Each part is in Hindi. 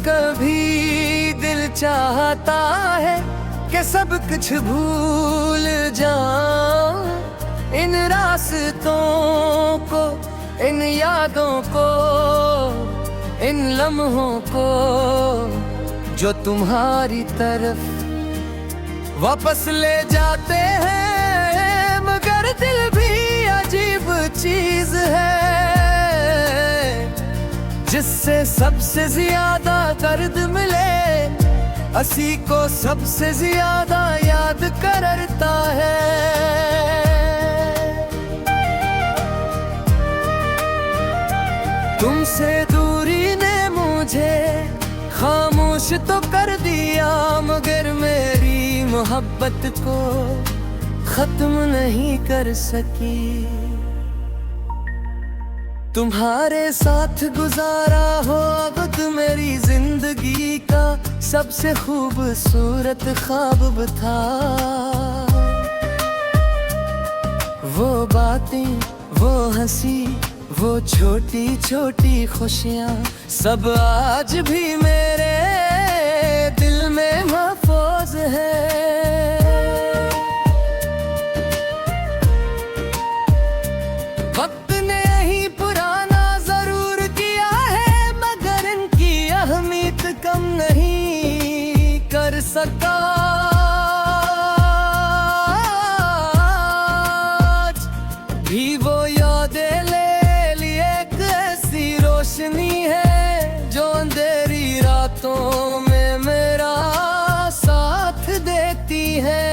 कभी दिल चाहता है कि सब कुछ भूल जाऊं, इन रास्तों को, इन यादों को, इन लम्हों को जो तुम्हारी तरफ वापस ले जाते हैं। मगर दिल भी अजीब चीज है जिससे सबसे ज्यादा दर्द मिले, असी को सबसे ज्यादा याद करता है। तुमसे दूरी ने मुझे खामोश तो कर दिया, मगर मेरी मोहब्बत को खत्म नहीं कर सकी। तुम्हारे साथ गुजारा हो वक्त मेरी जिंदगी का सबसे खूबसूरत ख्वाब था। वो बातें, वो हंसी, वो छोटी छोटी खुशियाँ सब आज भी मेरे दिल में महफूज है। वक्त ने ही पुराना जरूर किया है, मगर इनकी अहमियत कम नहीं कर सका। भी वो यादें ले लिए एक ऐसी रोशनी है जो अंधेरी रातों में मेरा साथ देती है।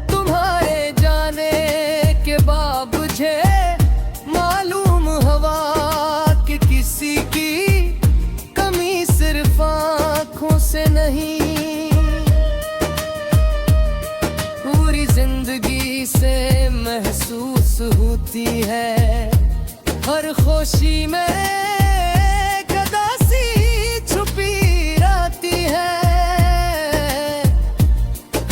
तुम्हारे जाने के बाद मुझे मालूम हवा कि किसी की कमी सिर्फ आँखों से नहीं, पूरी जिंदगी से महसूस होती है। हर खुशी में एक उदासी छुपी रहती है,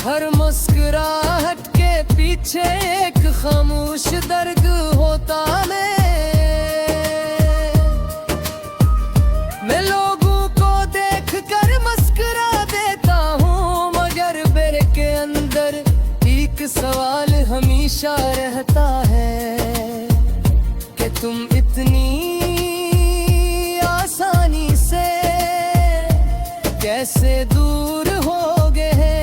हर मुस्कुराहट के पीछे एक खामोश दर्द होता है। मैं लोगों को देख कर मुस्कुरा देता हूँ, मगर मेरे के अंदर एक सवाल हमेशा रहता है कि तुम इतनी आसानी से कैसे दूर हो गए।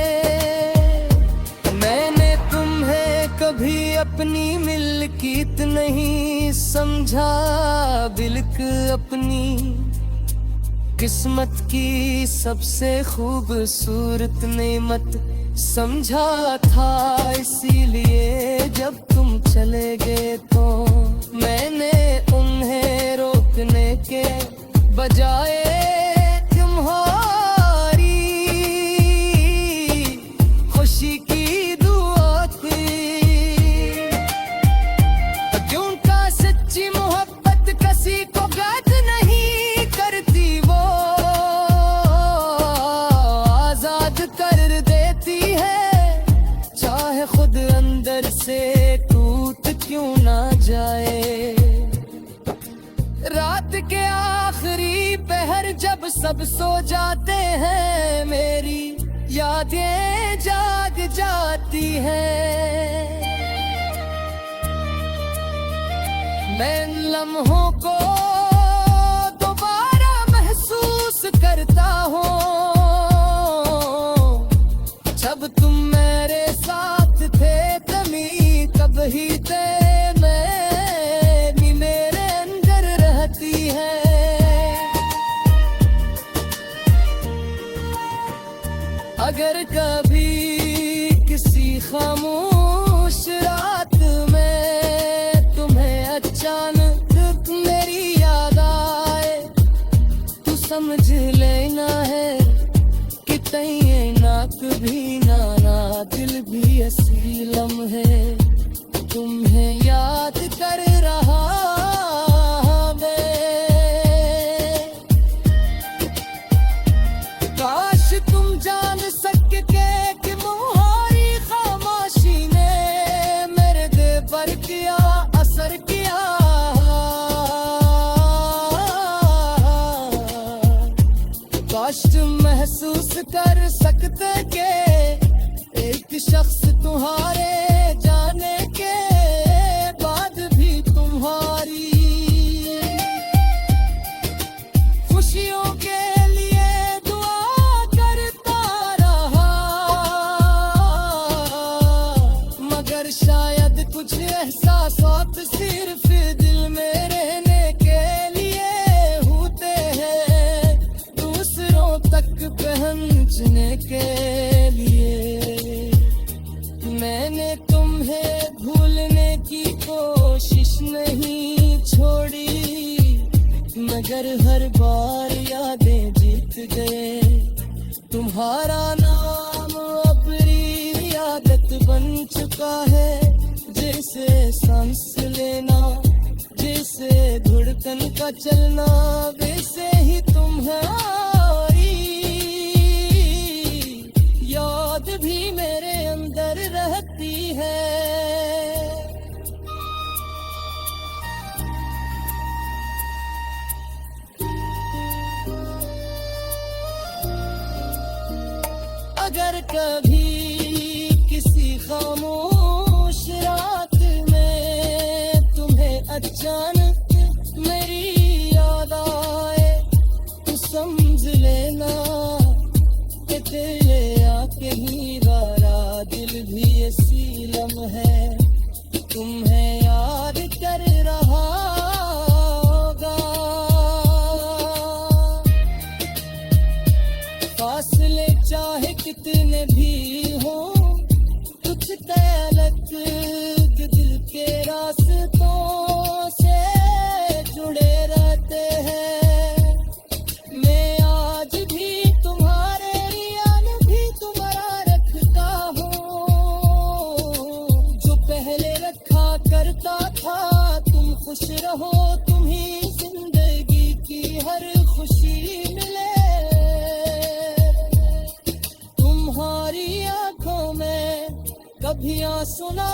मैंने तुम्हें कभी अपनी मिल्कियत नहीं समझा, बिल्कुल अपनी किस्मत की सबसे खूबसूरत नेमत समझा था। इसीलिए जब तुम चले गए तो मैंने उन्हें रोकने के बजाय तुम्हारी खुशी की दुआ की। क्योंकि सच्ची मोहब्बत किसी को कैद नहीं करती, वो आजाद कर देती है, चाहे खुद अंदर से टूट क्यों ना जाए। रात के आखिरी पहर जब सब सो जाते हैं, मेरी यादें जाग जाती हैं। मैं इन लम्हों को दोबारा महसूस करता हूँ जब तुम मेरे साथ थे। कमी कभी थे मैं मेरे अंदर रहती है। अगर कभी किसी खामोश रात में तुम्हें अचानक मेरी याद आए, तू समझ लेना है कि तैनात भी नाना दिल भी असली लम्हे तुम्हें याद कर रहा मैं। काश तुम जान सके कि तुम्हारी कर सकते के एक शख्स तुम्हारे जाने के बाद भी तुम्हारी खुशियों के लिए दुआ करता रहा, मगर शायद कुछ एहसासात सिर्फ दिल में रहने के लिए होते हैं, दूसरों तक पहुंचने के लिए। मैंने तुम्हें भूलने की कोशिश नहीं छोड़ी, मगर हर बार यादें जीत गए। तुम्हारा नाम अपनी आदत बन चुका है, जैसे सांस लेना, जैसे धड़कन का चलना, वैसे ही तुम्हारी याद भी मेरे अंदर रहती है। अगर कभी किसी खामोश रात में तुम्हें अचानक मेरी याद आए, तो समझ लेना कि तेरे आके ही वाला दिल भी ऐसी लम्हे तुम्हें याद कर रहा होगा। फासले चाहे कितने भी हो, कुछ तलक दिल के रास्तों से जुड़े रहते हैं। मैं आज भी तुम्हारे यान भी तुम्हारा रखता हूँ, जो पहले रखा करता था। तुम खुश रहो, तुम्ही जिंदगी की हर खुशी मिले, तुम्हारी आंखों में कभी आंसू ना